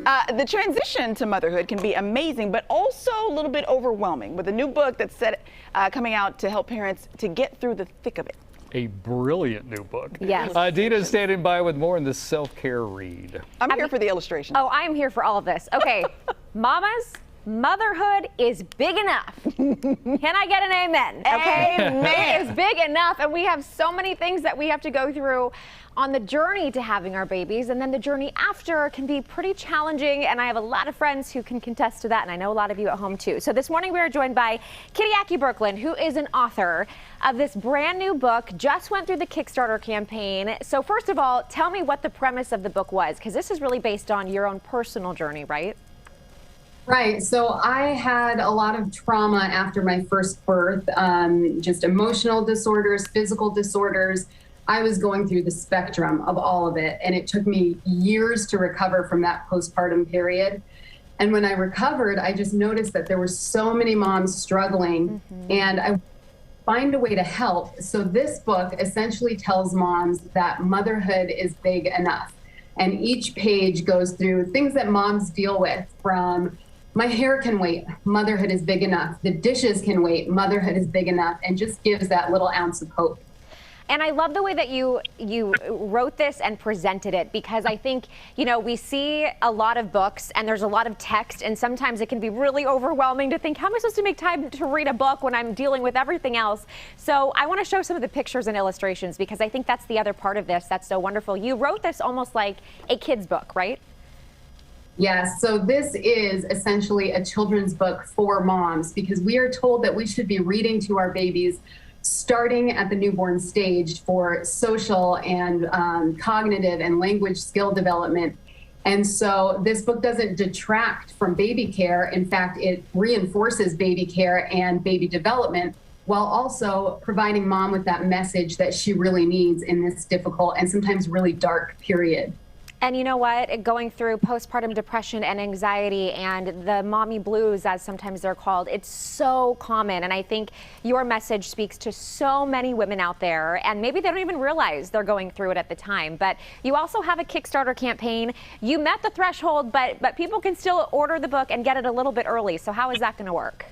The transition to motherhood can be amazing, but also a little bit overwhelming, with a new book that's coming out to help parents to get through the thick of it. A brilliant new book. Yes. Dina's standing by with more in the self-care read. I'm here for the illustrations. Oh, I'm here for all of this. Okay, mamas, motherhood is big enough. Can I get an amen? Okay, it is big enough, and we have so many things that we have to go through on the journey to having our babies, and then the journey after can be pretty challenging, and I have a lot of friends who can contest to that, and I know a lot of you at home too. So this morning we are joined by Kitty Brooklyn, who is an author of this brand new book, just went through the Kickstarter campaign. So first of all, tell me what the premise of the book was, because this is really based on your own personal journey, right? Right. So I had a lot of trauma after my first birth, just emotional disorders, physical disorders. I was going through the spectrum of all of it, and it took me years to recover from that postpartum period. And when I recovered, I just noticed that there were so many moms struggling, and I find a way to help. So this book essentially tells moms that motherhood is big enough. And each page goes through things that moms deal with, from my hair can wait, motherhood is big enough. The dishes can wait, motherhood is big enough, and just gives that little ounce of hope. And I love the way that you wrote this and presented it, because I think, you know, we see a lot of books and there's a lot of text, and sometimes it can be really overwhelming to think, how am I supposed to make time to read a book when I'm dealing with everything else? So I want to show some of the pictures and illustrations, because I think that's the other part of this that's so wonderful. You wrote this almost like a kid's book, right? Yes, so this is essentially a children's book for moms, because we are told that we should be reading to our babies starting at the newborn stage for social and cognitive and language skill development. And so this book doesn't detract from baby care. In fact, it reinforces baby care and baby development, while also providing mom with that message that she really needs in this difficult and sometimes really dark period. And you know what? Going through postpartum depression and anxiety and the mommy blues, as sometimes they're called, it's so common. And I think your message speaks to so many women out there, and maybe they don't even realize they're going through it at the time. But you also have a Kickstarter campaign. You met the threshold, but people can still order the book and get it a little bit early. So how is that going to work?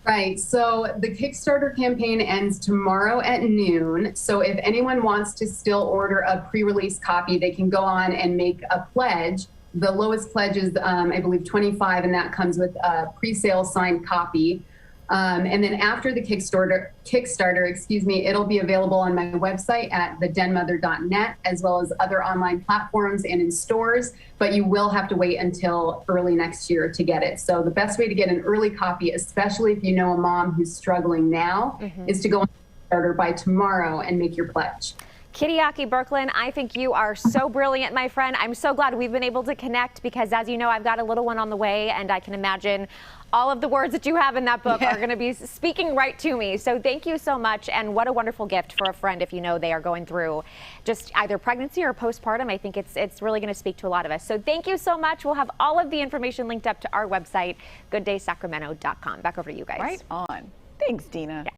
Right. So the Kickstarter campaign ends tomorrow at noon. So if anyone wants to still order a pre-release copy, they can go on and make a pledge. The lowest pledge is, I believe, $25, and that comes with a pre-sale signed copy. And then after the Kickstarter, it'll be available on my website at thedenmother.net, as well as other online platforms and in stores, but you will have to wait until early next year to get it. So the best way to get an early copy, especially if you know a mom who's struggling now, is to go on Kickstarter by tomorrow and make your pledge. Kitty Brooklyn, I think you are so brilliant, my friend. I'm so glad we've been able to connect, because as you know, I've got a little one on the way, and I can imagine all of the words that you have in that book are going to be speaking right to me. So thank you so much, and what a wonderful gift for a friend if you know they are going through just either pregnancy or postpartum. I think it's really going to speak to a lot of us. So thank you so much. We'll have all of the information linked up to our website, gooddaysacramento.com. Back over to you guys. Right on. Thanks, Dina. Yeah.